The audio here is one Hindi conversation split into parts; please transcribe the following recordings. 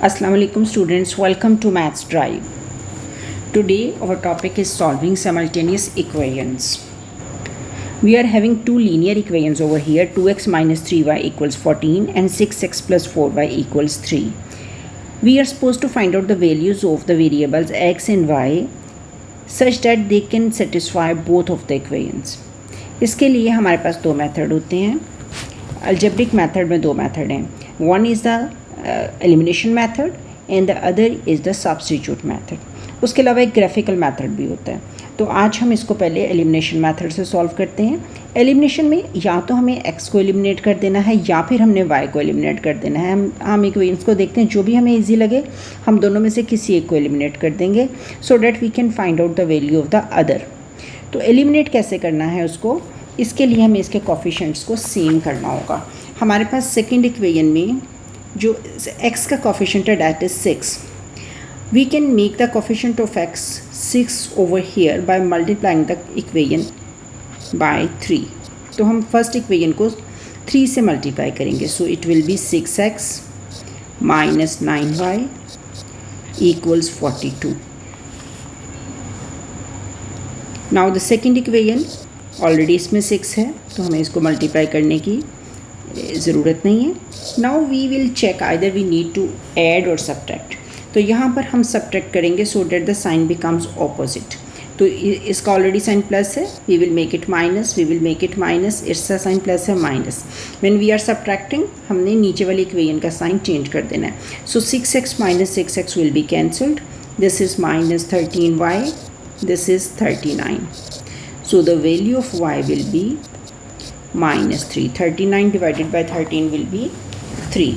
Assalamu alaikum students, welcome to Maths Drive. Today our topic is solving simultaneous equations. We are having two linear equations over here, 2x minus 3y equals 14 and 6x plus 4y equals 3. We are supposed to find out the values of the variables x and y such that they can satisfy both of the equations. इसके लिए हमारे पास दो मेथड होते हैं. Algebraic method में दो मेथड हैं. One is the elimination method and the other is the substitute method. उसके अलावा एक ग्राफिकल मेथड भी होता है. तो आज हम इसको पहले एलिमिनेशन मेथड से सॉल्व करते हैं. एलिमिनेशन में या तो हमें x को एलिमिनेट कर देना है या फिर हमने y को एलिमिनेट कर देना है. हम इक्वेशंस को देखते हैं, जो भी हमें इजी लगे हम दोनों में से किसी एक को एलिमिनेट कर देंगे so that we can find out the value of the other. तो एलिमिनेट कैसे करना है उसको, इसके लिए हमें इसके कोफिशिएंट्स को सेम करना होगा. हमारे पास सेकेंड इक्वेशन में जो x का कोफिशिएंट है that is 6. We can make the coefficient of x 6 over here by multiplying the equation by 3. तो हम फर्स्ट इक्वेशन को 3 से मल्टीप्लाई करेंगे. So it will B 6x minus 9y equals 42. Now the second equation already इसमें 6 है तो हमें इसको मल्टीप्लाई करने की ज़रूरत नहीं है. Now we will check either we need to add और सब्ट्रैक्ट. तो यहाँ पर हम सब्ट्रैक्ट करेंगे so that the sign becomes opposite. तो इसका ऑलरेडी साइन प्लस है, we will make it minus, we will make it minus. इसका साइन प्लस है minus. When we are subtracting हमने नीचे वाली इक्वेशन का साइन चेंज कर देना है. सो 6x minus 6x will be cancelled. This is minus 13y, this is 39. So the value of y will be minus 3. 39 divided by 13 will be 3.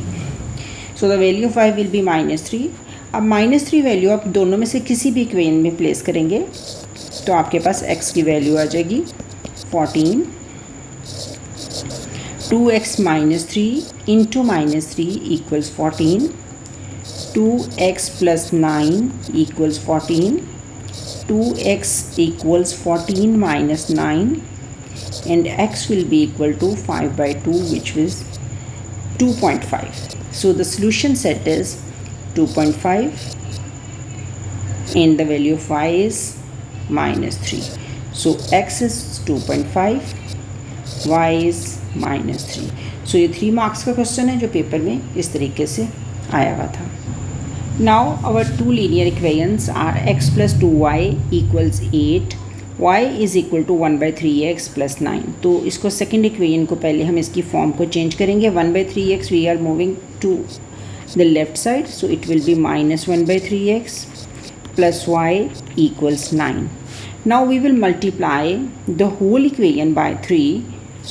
So the value of y will be minus 3. अब माइनस 3 वैल्यू आप दोनों में से किसी भी इक्वेशन में प्लेस करेंगे तो आपके पास x की वैल्यू आ जाएगी 14. 2x minus 3 into minus 3 equals 14. 2x plus 9 equals 14. 2x equals 14 minus 9 and x will be equal to 5 by 2 which is 2.5. So the solution set is 2.5 and the value of y is minus 3. So x is 2.5, y is minus 3. So ये 3 marks का क्वेश्चन है जो पेपर में इस तरीके से आया हुआ था. Now our two linear equations are x plus 2y equals 8, y is equal to 1 by 3x plus 9. तो इसको सेकेंड इक्वेशन को पहले हम इसकी फॉर्म को चेंज करेंगे. 1 by 3x we are moving to the left side, so it will be minus 1 by 3x plus y equals 9. Now we will multiply the whole equation by 3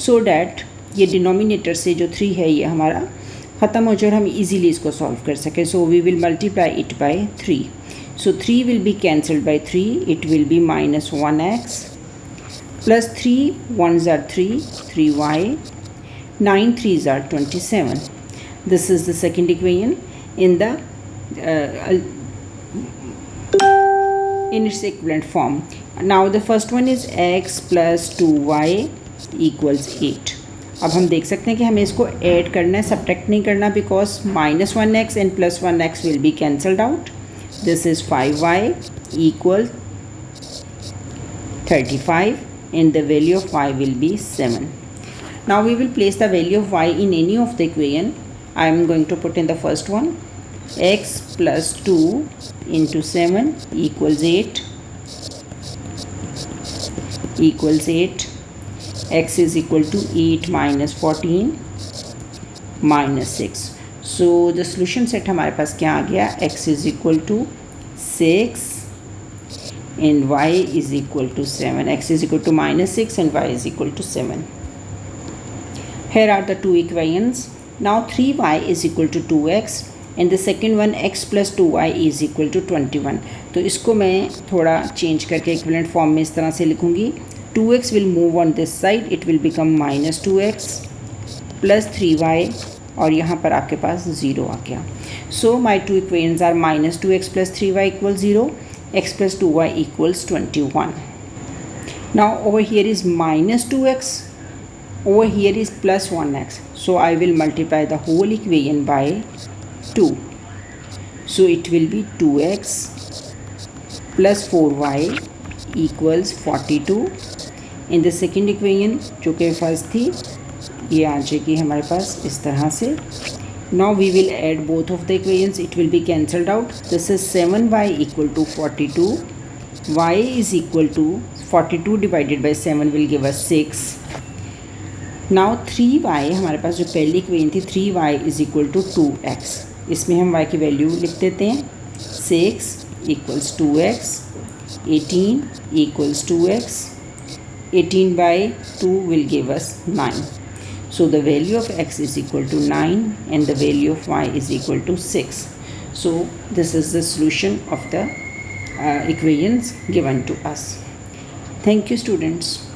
so that ये डिनोमिनेटर से जो 3 है ये हमारा ख़त्म हो जाए और हम इजीली इसको सॉल्व कर सकें. So we will multiply it by 3. So 3 will be cancelled by 3. It will be minus 1x plus 3 1s are 3y 9 3s are 27. This is the second equation in its equivalent form. Now the first one is x plus 2y equals 8. अब हम देख सकते हैं कि हमें इसको ऐड करना है, सब्ट्रैक्ट नहीं करना, because minus 1x and plus 1x will be cancelled out. This is 5y equal 35 and the value of y will be 7. Now we will place the value of y in any of the equation. I am going to put in the first one. x plus 2 into 7 equals 8 equals 8. x is equal to 8 minus 14 minus 6. So the solution set हमारे पास क्या आ गया, x is equal to 6 and y is equal to 7. x is equal to minus 6 and y is equal to 7. Here are the two equations. Now 3y is equal to 2x and the second one x plus 2y is equal to 21. तो इसको मैं थोड़ा चेंज करके इक्विवेलेंट फॉर्म में इस तरह से लिखूँगी. 2x will move on this side, it will become minus 2x plus 3y और यहाँ पर आपके पास 0 आ गया. So my two equations are minus 2x plus 3y equals 0, x plus 2y equals 21. Now over here is minus 2x, over here is plus 1x. So I will multiply the whole equation by 2. So it will be 2x plus 4y equals 42. In the second equation जो कि फर्स्ट थी ये आ जाएगी हमारे पास इस तरह से. Now we will add both of the equations. It will be cancelled out. This is 7y equal to 42. Y is equal to 42 divided by 7 will give us 6. Now 3y हमारे पास जो पहली इक्वेशन थी 3y is equal to 2x. इसमें हम y की वैल्यू लिख देते हैं. 6 equals 2x. 18 equals 2x. 18 by 2 will give us 9. So the value of x is equal to 9 and the value of y is equal to 6. So this is the solution of the equations given to us. Thank you, students.